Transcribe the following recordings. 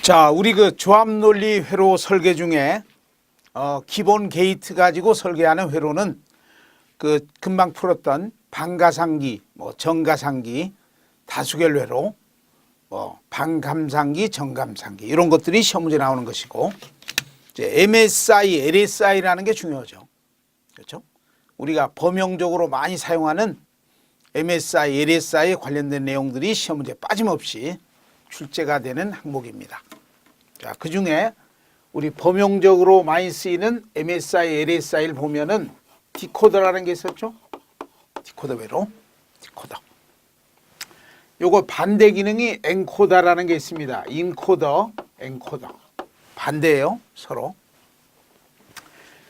자, 우리 그 조합논리 회로 설계 중에 기본 게이트 가지고 설계하는 회로는 그 금방 풀었던 반가상기, 정가상기, 다수결 회로, 반감상기, 정감상기 이런 것들이 시험 문제 나오는 것이고, 이제 MSI, LSI라는 게 중요하죠. 그렇죠? 우리가 범용적으로 많이 사용하는 MSI, LSI에 관련된 내용들이 시험 문제에 빠짐없이 출제가 되는 항목입니다. 자, 그 중에 우리 범용적으로 많이 쓰이는 MSI, LSI를 보면은 디코더라는 게 있었죠. 디코더 외로, 디코더. 요거 반대 기능이 엔코더라는 게 있습니다. 인코더, 엔코더. 반대예요, 서로.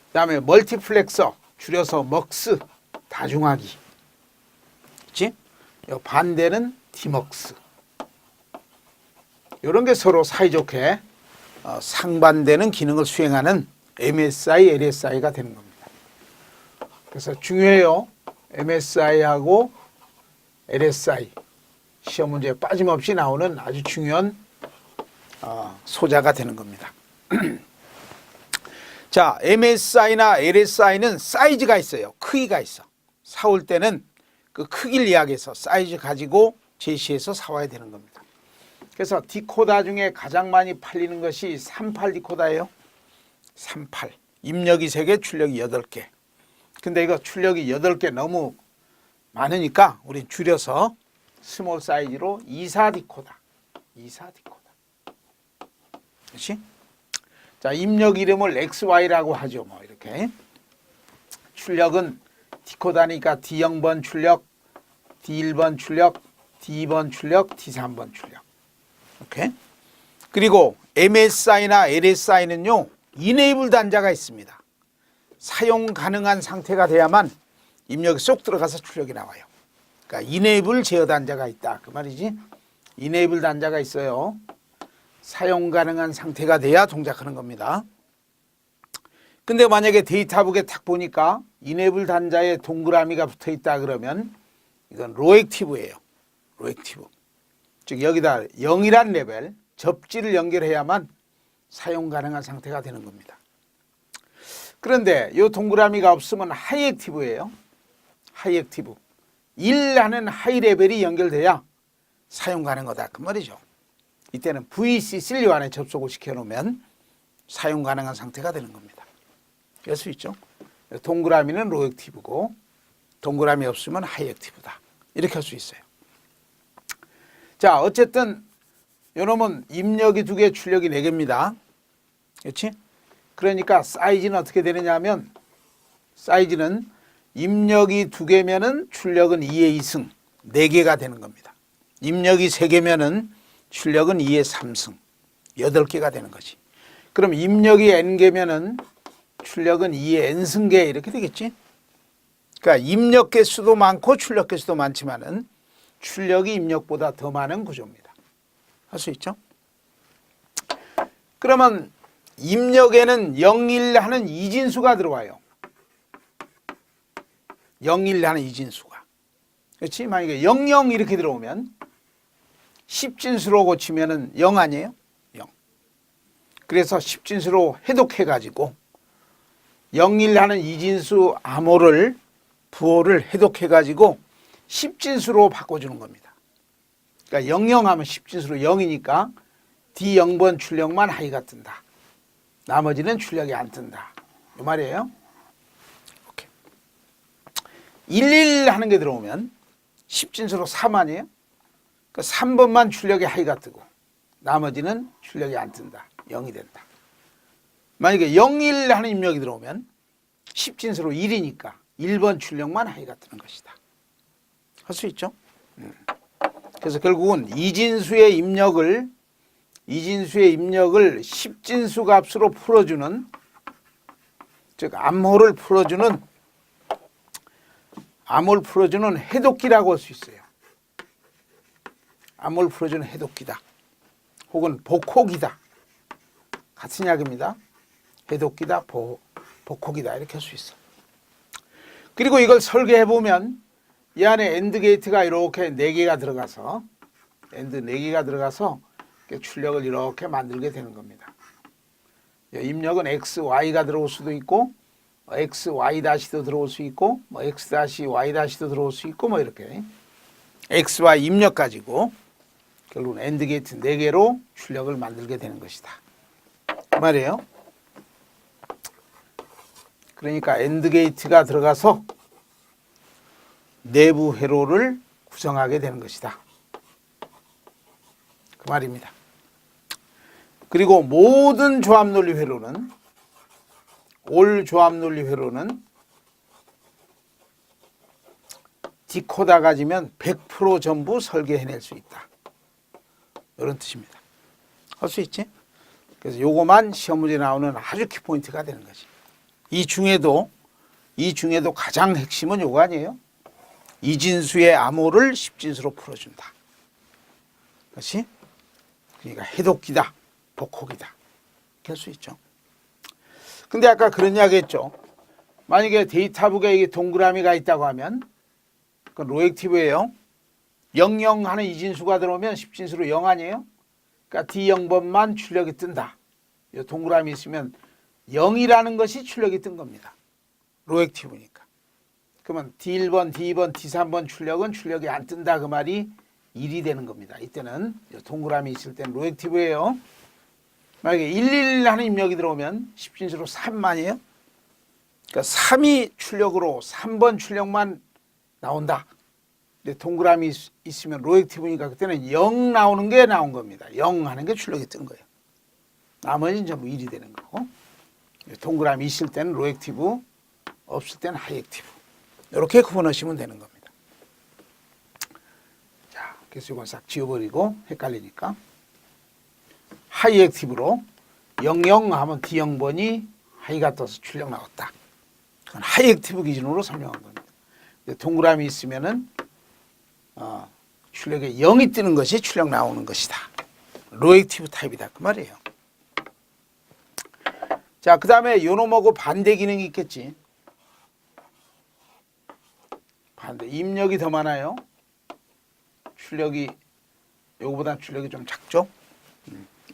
그다음에 멀티플렉서, 줄여서 먹스, 다중하기. 그렇지? 요 반대는 디먹스. 이런 게 서로 사이좋게 상반되는 기능을 수행하는 MSI, LSI가 되는 겁니다. 그래서 중요해요. MSI하고 LSI 시험 문제에 빠짐없이 나오는 아주 중요한 소자가 되는 겁니다. 자, MSI나 LSI는 사이즈가 있어요. 크기가 있어. 사올 때는 그 크기를 이야기해서 사이즈 가지고 제시해서 사와야 되는 겁니다. 그래서 디코더 중에 가장 많이 팔리는 것이 38 디코더예요. 38. 입력이 3개, 출력이 8개. 근데 이거 출력이 8개 너무 많으니까 우리 줄여서 스몰 사이즈로 24 디코더. 24 디코더. 그렇지? 자, 입력 이름을 XY라고 하죠. 이렇게. 출력은 디코더니까 D0번 출력, D1번 출력, D2번 출력, D3번 출력. 오케이. 그리고 MSI나 LSI는요, 이네이블 단자가 있습니다. 사용 가능한 상태가 돼야만 입력이 쏙 들어가서 출력이 나와요. 그러니까 이네이블 제어 단자가 있다. 그 말이지. 이네이블 단자가 있어요. 사용 가능한 상태가 돼야 동작하는 겁니다. 근데 만약에 데이터북에 딱 보니까 이네이블 단자에 동그라미가 붙어 있다 그러면 이건 로액티브예요. 로액티브. 즉 여기다 0이란 레벨, 접지를 연결해야만 사용 가능한 상태가 되는 겁니다. 그런데 이 동그라미가 없으면 하이액티브예요. 하이액티브. 1 하는 하이 레벨이 연결돼야 사용 가능하다. 그 말이죠. 이때는 VCC를 안에 접속을 시켜놓으면 사용 가능한 상태가 되는 겁니다. 알 수 있죠? 동그라미는 로액티브고 동그라미 없으면 하이액티브다. 이렇게 할 수 있어요. 자, 어쨌든 요놈은 입력이 2개, 출력이 4개입니다. 그렇지? 그러니까 사이즈는 어떻게 되느냐 하면 사이즈는 입력이 2개면은 출력은 2의 2승, 4개가 되는 겁니다. 입력이 3개면은 출력은 2의 3승, 8개가 되는 거지. 그럼 입력이 n개면은 출력은 2의 n승계 이렇게 되겠지? 그러니까 입력 개수도 많고 출력 개수도 많지만은 출력이 입력보다 더 많은 구조입니다. 할 수 있죠? 그러면 입력에는 0, 1 하는 이진수가 들어와요. 0, 1 하는 이진수가. 그렇지? 만약에 0, 0 이렇게 들어오면 10진수로 고치면은 0 아니에요? 0. 그래서 10진수로 해독해가지고 0, 1 하는 이진수 암호를 부호를 해독해가지고 10진수로 바꿔주는 겁니다. 그러니까 00 하면 10진수로 0이니까 D0번 출력만 하이가 뜬다. 나머지는 출력이 안 뜬다. 이 말이에요. 오케이. 11 하는 게 들어오면 10진수로 3 아니에요? 그러니까 3번만 출력이 하이가 뜨고 나머지는 출력이 안 뜬다. 0이 된다. 만약에 01 하는 입력이 들어오면 10진수로 1이니까 1번 출력만 하이가 뜨는 것이다. 할 수 있죠? 그래서 결국은 이진수의 입력을 10진수 값으로 풀어주는, 즉 암호를 풀어주는 해독기라고 할 수 있어요. 암호를 풀어주는 해독기다. 혹은 복호기다. 같은 이야기입니다. 해독기다, 복호기다 이렇게 할 수 있어. 그리고 이걸 설계해보면 이 안에 엔드 게이트가 이렇게 4개가 들어가서 엔드 4개가 들어가서 출력을 이렇게 만들게 되는 겁니다. 입력은 X, Y가 들어올 수도 있고 X, Y 다시도 들어올 수 있고 X 다시 Y 다시도 들어올 수 있고 이렇게 X, Y 입력 가지고 결국은 AND 게이트 4개로 출력을 만들게 되는 것이다. 그 말이에요. 그러니까 AND 게이트가 들어가서 내부 회로를 구성하게 되는 것이다. 그 말입니다. 그리고 모든 조합논리 회로는 올 조합논리 회로는 디코더 가지면 100% 전부 설계해낼 수 있다. 이런 뜻입니다. 할 수 있지? 그래서 요거만 시험 문제 나오는 아주 키포인트가 되는 거지. 이 중에도 가장 핵심은 요거 아니에요? 이진수의 암호를 10진수로 풀어준다. 그렇지? 그러니까 해독기다, 복호기다. 이렇게 할 수 있죠. 근데 아까 그런 이야기 했죠. 만약에 데이터북에 이게 동그라미가 있다고 하면 그건 로액티브예요. 00 하는 이진수가 들어오면 10진수로 0 아니에요? 그러니까 D0번만 출력이 뜬다. 이 동그라미 있으면 0이라는 것이 출력이 뜬 겁니다. 로액티브니까. 그러면 D1번, D2번, D3번 출력이 안 뜬다. 그 말이 1이 되는 겁니다. 이때는 동그라미 있을 때는 로액티브예요. 만약에 11 하는 입력이 들어오면 10진수로 3만이에요. 그러니까 3이 출력으로 3번 출력만 나온다. 근데 동그라미 있으면 로액티브니까 그때는 0 나오는 게 나온 겁니다. 0 하는 게 출력이 뜬 거예요. 나머지는 전부 1이 되는 거고. 동그라미 있을 때는 로액티브, 없을 때는 하이액티브. 이렇게 구분하시면 되는 겁니다. 자, 그래서 이건 싹 지워버리고 헷갈리니까. 하이액티브로 00 하면 D0번이 하이가 떠서 출력 나왔다. 그건 하이액티브 기준으로 설명한 겁니다. 동그라미 있으면은 출력에 0이 뜨는 것이 출력 나오는 것이다. 로액티브 타입이다. 그 말이에요. 자, 그 다음에 요놈하고 반대 기능이 있겠지. 반대. 입력이 더 많아요. 출력이, 요거보다 출력이 좀 작죠.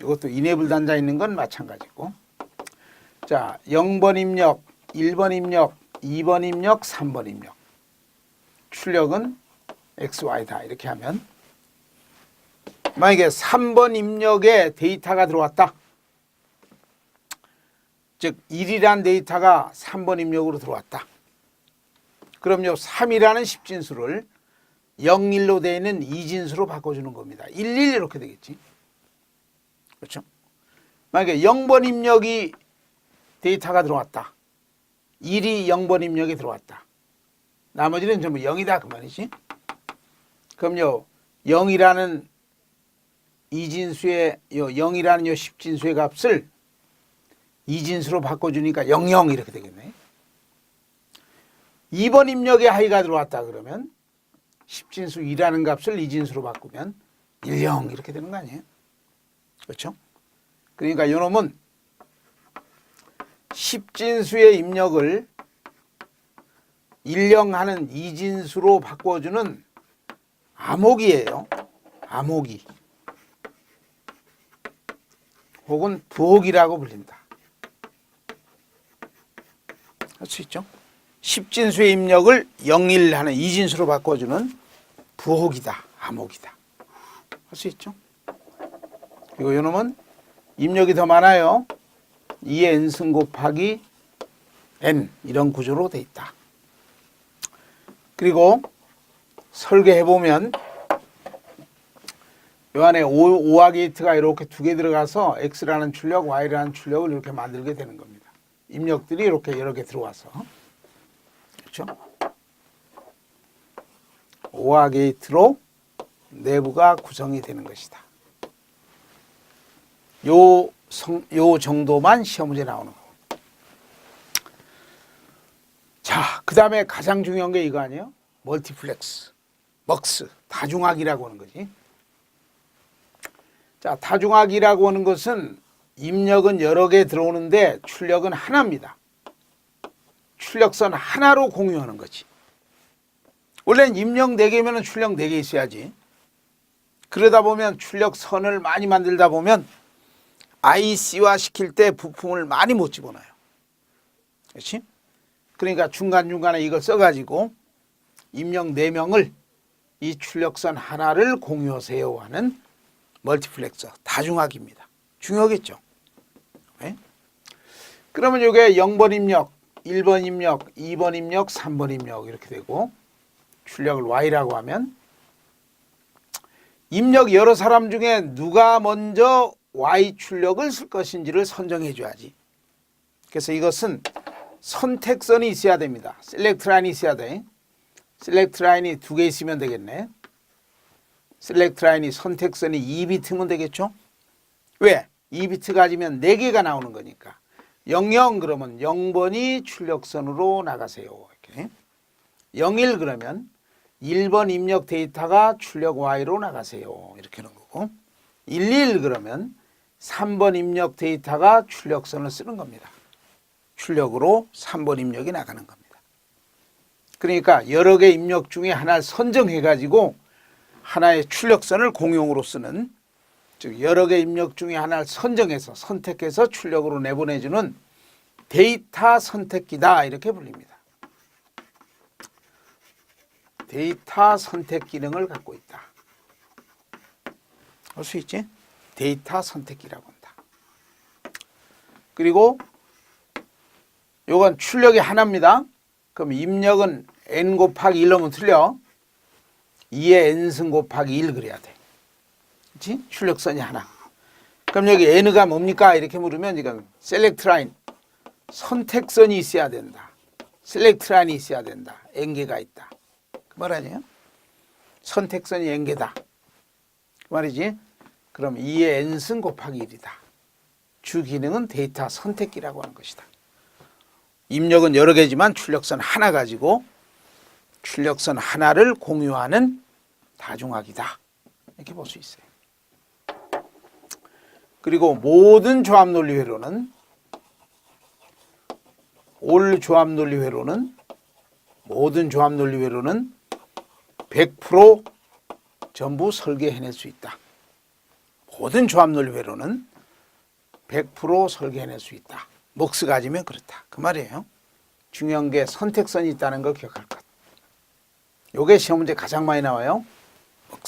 이것도 이네블 단자 있는 건 마찬가지고. 자, 0번 입력, 1번 입력, 2번 입력, 3번 입력. 출력은 X, Y다. 이렇게 하면 만약에 3번 입력에 데이터가 들어왔다. 즉 1이라는 데이터가 3번 입력으로 들어왔다. 그럼요 3이라는 10진수를 01로 되어 있는 2진수로 바꿔주는 겁니다. 11 이렇게 되겠지. 그렇죠? 만약에 0번 입력이 데이터가 들어왔다. 1이 0번 입력이 들어왔다. 나머지는 전부 0이다 그 말이지. 그럼요 0이라는 2진수의 0이라는 요 10진수의 값을 2진수로 바꿔주니까 00 이렇게 되겠네. 2번 입력에 하이가 들어왔다 그러면 10진수 2라는 값을 2진수로 바꾸면 10 이렇게 되는 거 아니에요? 그렇죠? 그러니까 이놈은 10진수의 입력을 10 하는 2진수로 바꿔주는 암호기예요. 암호기. 혹은 부호기라고 불린다. 할 수 있죠? 10진수의 입력을 01 하는 2진수로 바꿔주는 부호기다. 암호기다. 할 수 있죠? 그리고 이놈은 입력이 더 많아요. 2의 n승 곱하기 n 이런 구조로 돼 있다. 그리고 설계해보면 이 안에 오화 게이트가 이렇게 두 개 들어가서 X라는 출력, Y라는 출력을 이렇게 만들게 되는 겁니다. 입력들이 이렇게 여러 개 들어와서. 그렇죠? 오화 게이트로 내부가 구성이 되는 것이다. 요 정도만 시험 문제 나오는 거. 자, 그 다음에 가장 중요한 게 이거 아니에요? 멀티플렉스, 먹스, 다중화기라고 하는 거지. 자, 다중화기라고 하는 것은 입력은 여러 개 들어오는데 출력은 하나입니다. 출력선 하나로 공유하는 거지. 원래는 입력 4개면 출력 4개 있어야지. 그러다 보면 출력선을 많이 만들다 보면 IC화 시킬 때 부품을 많이 못 집어넣어요. 그렇지? 그러니까 중간중간에 이걸 써가지고 입력 4명을 이 출력선 하나를 공유하세요 하는 멀티플렉서, 다중화기입니다. 중요하겠죠. 네? 그러면 이게 0번 입력, 1번 입력, 2번 입력, 3번 입력 이렇게 되고 출력을 Y라고 하면 입력 여러 사람 중에 누가 먼저 Y 출력을 쓸 것인지를 선정해 줘야지. 그래서 이것은 선택선이 있어야 됩니다. 셀렉트 라인이 있어야 돼. 셀렉트 라인이 2개 있으면 되겠네. 셀렉트 라인이 선택선이 2비트면 되겠죠? 왜? 2비트 가지면 4개가 나오는 거니까. 00 그러면 0번이 출력선으로 나가세요. 이렇게. 01 그러면 1번 입력 데이터가 출력 Y로 나가세요. 이렇게 하는 거고. 11 그러면 3번 입력 데이터가 출력선을 쓰는 겁니다. 출력으로 3번 입력이 나가는 겁니다. 그러니까 여러 개 입력 중에 하나를 선정해 가지고 하나의 출력선을 공용으로 쓰는, 즉 여러 개 입력 중에 하나를 선정해서 선택해서 출력으로 내보내주는 데이터 선택기다 이렇게 불립니다. 데이터 선택 기능을 갖고 있다. 할 수 있지? 데이터 선택기라고 한다. 그리고 요건 출력이 하나입니다. 그럼 입력은 n 곱하기 1 넣으면 틀려. 2의 n승 곱하기 1 그래야 돼. 그렇지? 출력선이 하나. 그럼 여기 n가 뭡니까? 이렇게 물으면 지금 셀렉트 라인, 선택선이 있어야 된다. 셀렉트 라인이 있어야 된다. n개가 있다. 그 말 아니에요? 선택선이 n개다. 그 말이지? 그럼 2의 n승 곱하기 1이다. 주 기능은 데이터 선택기라고 하는 것이다. 입력은 여러 개지만 출력선 하나 가지고 출력선 하나를 공유하는 다중화기다. 이렇게 볼 수 있어요. 그리고 모든 조합 논리 회로는 모든 조합 논리 회로는 100% 전부 설계해낼 수 있다. 모든 조합 논리 회로는 100% 설계해낼 수 있다. 몫을 가지면 그렇다. 그 말이에요. 중요한 게 선택선이 있다는 걸 기억할 것. 요게 시험 문제 가장 많이 나와요. 몫.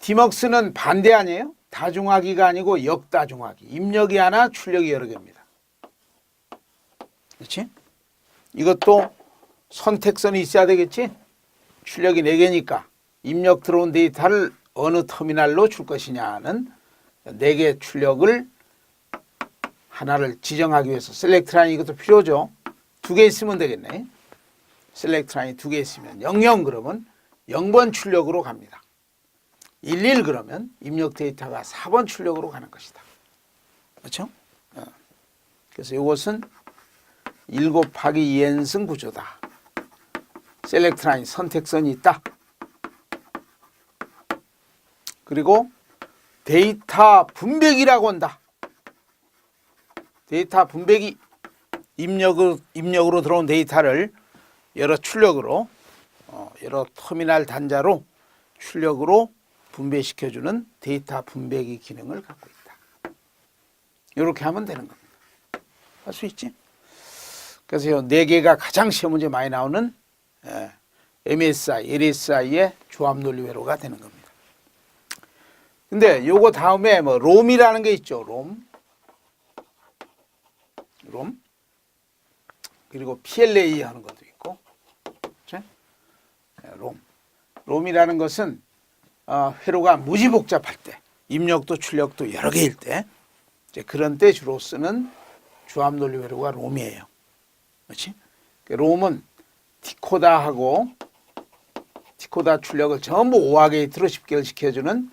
디먹스는 반대 아니에요? 다중화기가 아니고 역다중화기. 입력이 하나, 출력이 여러 개입니다. 그렇지? 이것도 선택선이 있어야 되겠지? 출력이 4개니까 입력 들어온 데이터를 어느 터미널로 줄 것이냐는 4개 출력을 하나를 지정하기 위해서 셀렉트 라인 이것도 필요죠. 2개 있으면 되겠네. 셀렉트 라인이 2개 있으면 00 그러면 0번 출력으로 갑니다. 11 그러면 입력 데이터가 4번 출력으로 가는 것이다. 그렇죠? 그래서 이것은 1 곱하기 2n승 구조다. 셀렉트 라인 선택선이 있다. 그리고 데이터 분배기라고 한다. 데이터 분배기, 입력으로 들어온 데이터를 여러 출력으로 여러 터미널 단자로 출력으로 분배시켜주는 데이터 분배기 기능을 갖고 있다. 이렇게 하면 되는 겁니다. 할 수 있지? 그래서 이 4개가 가장 시험 문제 많이 나오는 MSI, LSI의 조합 논리 회로가 되는 겁니다. 근데 요거 다음에 뭐 롬이라는 게 있죠. 롬. 그리고 PLA 하는 것도 있고. 그렇죠? 롬이라는 것은 회로가 무지 복잡할 때, 입력도 출력도 여러 개일 때, 이제 그런 때 주로 쓰는 조합 논리 회로가 롬이에요. 그렇지? 롬은 디코다하고 디코다 출력을 전부 오화 게이트로 집결시켜주는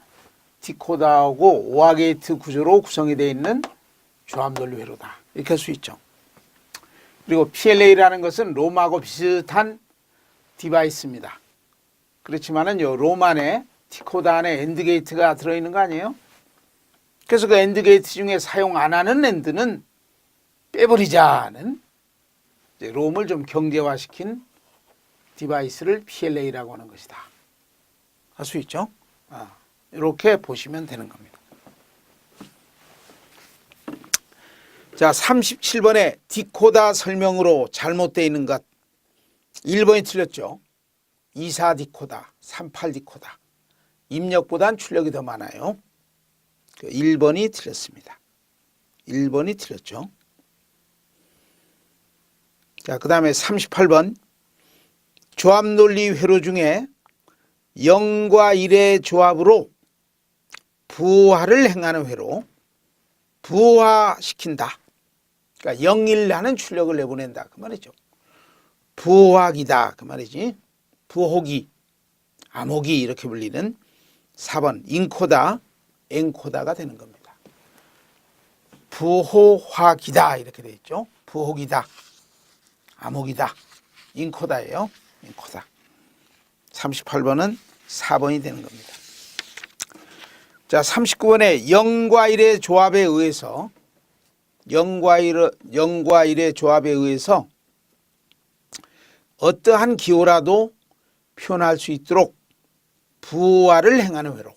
디코다하고 오화 게이트 구조로 구성이 되어 있는 조합 논리 회로다. 이렇게 할 수 있죠. 그리고 PLA라는 것은 롬하고 비슷한 디바이스입니다. 그렇지만은 요 롬 안에 디코더 안에 엔드 게이트가 들어있는 거 아니에요? 그래서 그 엔드 게이트 중에 사용 안 하는 엔드는 빼버리자는 이제 롬을 좀 경제화시킨 디바이스를 PLA라고 하는 것이다. 할 수 있죠. 이렇게 보시면 되는 겁니다. 자, 37번에 디코다 설명으로 잘못되어 있는 것. 1번이 틀렸죠. 24 디코다, 38 디코다. 입력보단 출력이 더 많아요. 1번이 틀렸습니다. 1번이 틀렸죠. 자, 그 다음에 38번. 조합논리 회로 중에 0과 1의 조합으로 부호화를 행하는 회로 부호화시킨다. 그러니까 0, 1 하는 출력을 내보낸다. 그 말이죠. 부호화기다. 그 말이지. 부호기, 암호기 이렇게 불리는 4번 인코다, 엔코다가 되는 겁니다. 부호화기다 이렇게 되어 있죠. 부호기다, 암호기다, 인코다예요. 인코다. 38번은 4번이 되는 겁니다. 자, 39번에 0과 1의 조합에 의해서 0과 1의 조합에 의해서 어떠한 기호라도 표현할 수 있도록 부호화를 행하는 회로.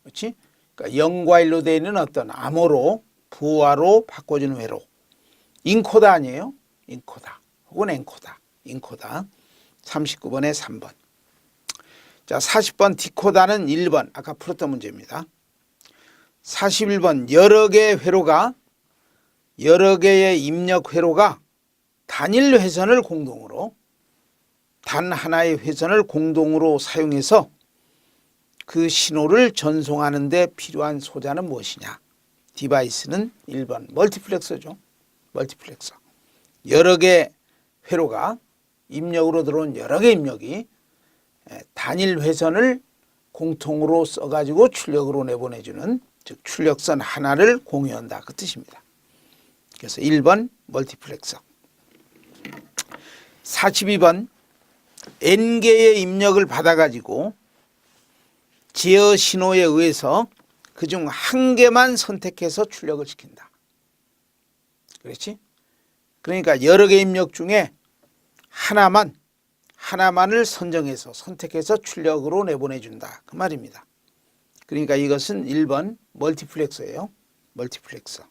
그렇지? 그러니까 0과 1로 되어 있는 어떤 암호로 부호화로 바꿔주는 회로. 인코다 아니에요? 인코다. 혹은 엔코다. 인코다. 39번에 3번. 자, 40번 디코다는 1번. 아까 풀었던 문제입니다. 41번 여러 개의 회로가 여러 개의 입력 회로가 단일 회선을 공동으로 단 하나의 회선을 공동으로 사용해서 그 신호를 전송하는 데 필요한 소자는 무엇이냐? 디바이스는 1번 멀티플렉서죠. 멀티플렉서. 여러 개의 회로가 입력으로 들어온 여러 개의 입력이 단일 회선을 공통으로 써가지고 출력으로 내보내주는 즉 출력선 하나를 공유한다. 그 뜻입니다. 그래서 1번 멀티플렉서. 42번 N개의 입력을 받아가지고 제어 신호에 의해서 그중 한 개만 선택해서 출력을 시킨다. 그렇지? 그러니까 여러 개 입력 중에 하나만을 선정해서 선택해서 출력으로 내보내준다. 그 말입니다. 그러니까 이것은 1번 멀티플렉서예요. 멀티플렉서.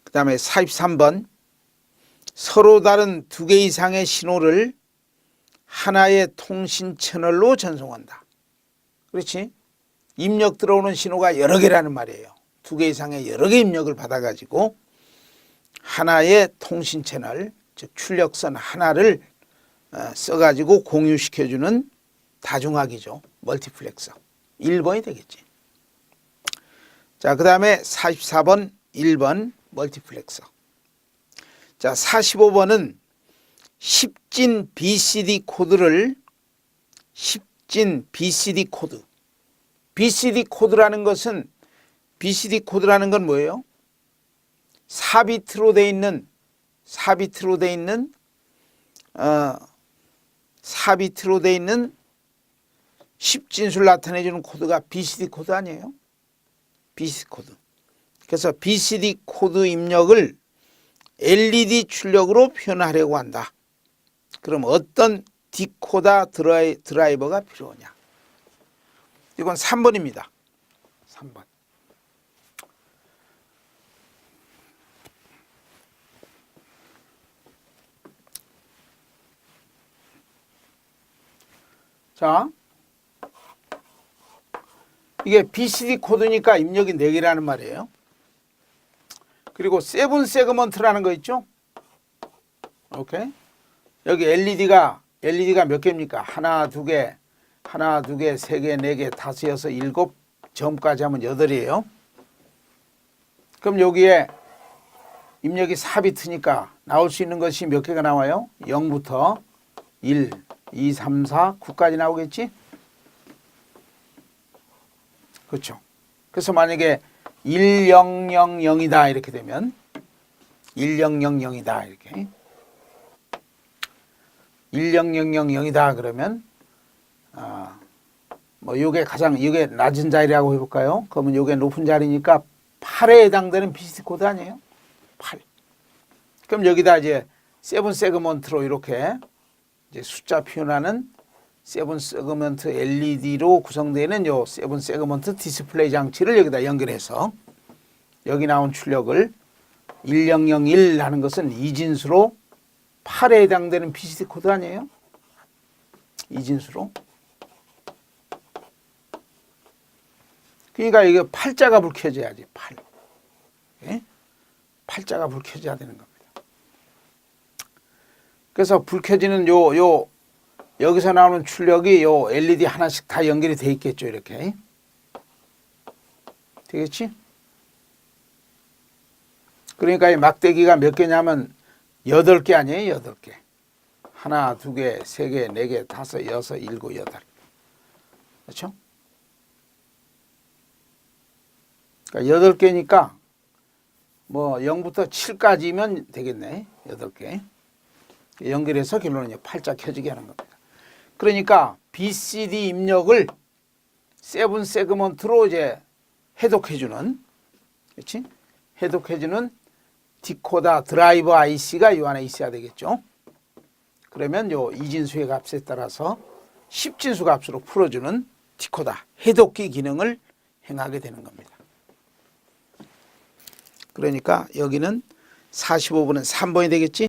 그 다음에 43번 서로 다른 2개 이상의 신호를 하나의 통신 채널로 전송한다. 그렇지? 입력 들어오는 신호가 여러 개라는 말이에요. 2개 이상의 여러 개 입력을 받아가지고 하나의 통신 채널, 즉 출력선 하나를 써가지고 공유시켜주는 다중화기죠. 멀티플렉서. 1번이 되겠지. 자, 그 다음에 44번 1번 멀티플렉서. 자, 45번은 10진 BCD 코드를 10진 BCD 코드. BCD 코드라는 것은 BCD 코드라는 건 뭐예요? 4비트로 돼 있는 4비트로 돼 있는 10진수를 나타내 주는 코드가 BCD 코드 아니에요? BCD 코드. 그래서 BCD 코드 입력을 LED 출력으로 표현하려고 한다. 그럼 어떤 디코다 드라이버가 필요하냐? 이건 3번입니다. 3번. 자, 이게 BCD 코드니까 입력이 4개라는 말이에요. 그리고 세븐 세그먼트라는 거 있죠? 오케이. 여기 LED가 몇 개입니까? 하나, 두 개, 세 개, 네 개, 다섯, 여섯, 일곱 점까지 하면 8이에요. 그럼 여기에 입력이 4비트니까 나올 수 있는 것이 몇 개가 나와요? 0부터 1, 2, 3, 4, 9까지 나오겠지? 그렇죠. 그래서 만약에 1000이다 이렇게 되면 1000이다 이렇게 1000이다 그러면 뭐 요게 낮은 자리라고 해볼까요? 그러면 요게 높은 자리니까 8에 해당되는 BCD 코드 아니에요? 8. 그럼 여기다 이제 세븐 세그먼트로 이렇게 이제 숫자 표현하는 세븐 세그먼트 LED로 구성되는 요 세븐 세그먼트 디스플레이 장치를 여기다 연결해서 여기 나온 출력을 1001 하는 것은 이진수로 8에 해당되는 BCD 코드 아니에요? 이진수로. 그러니까 이게 팔자가 불 켜져야지. 8. 예? 팔자가 불 켜져야 되는 겁니다. 그래서 불 켜지는 여기서 나오는 출력이 요 LED 하나씩 다 연결이 돼 있겠죠. 이렇게. 되겠지? 그러니까 이 막대기가 몇 개냐면 8개 아니에요. 8개. 하나, 2개, 3개, 4개, 5, 6, 7, 8. 그렇죠? 그러니까 8개니까 뭐 0부터 7까지면 되겠네. 8개. 연결해서 결론은 팔자 켜지게 하는 겁니다. 그러니까 BCD 입력을 세븐 세그먼트로 이제 해독해주는, 그렇지? 해독해주는 디코더 드라이버 IC가 이 안에 있어야 되겠죠. 그러면 요 이진수의 값에 따라서 10진수 값으로 풀어주는 디코더 해독기 기능을 행하게 되는 겁니다. 그러니까 여기는 45분은 3번이 되겠지.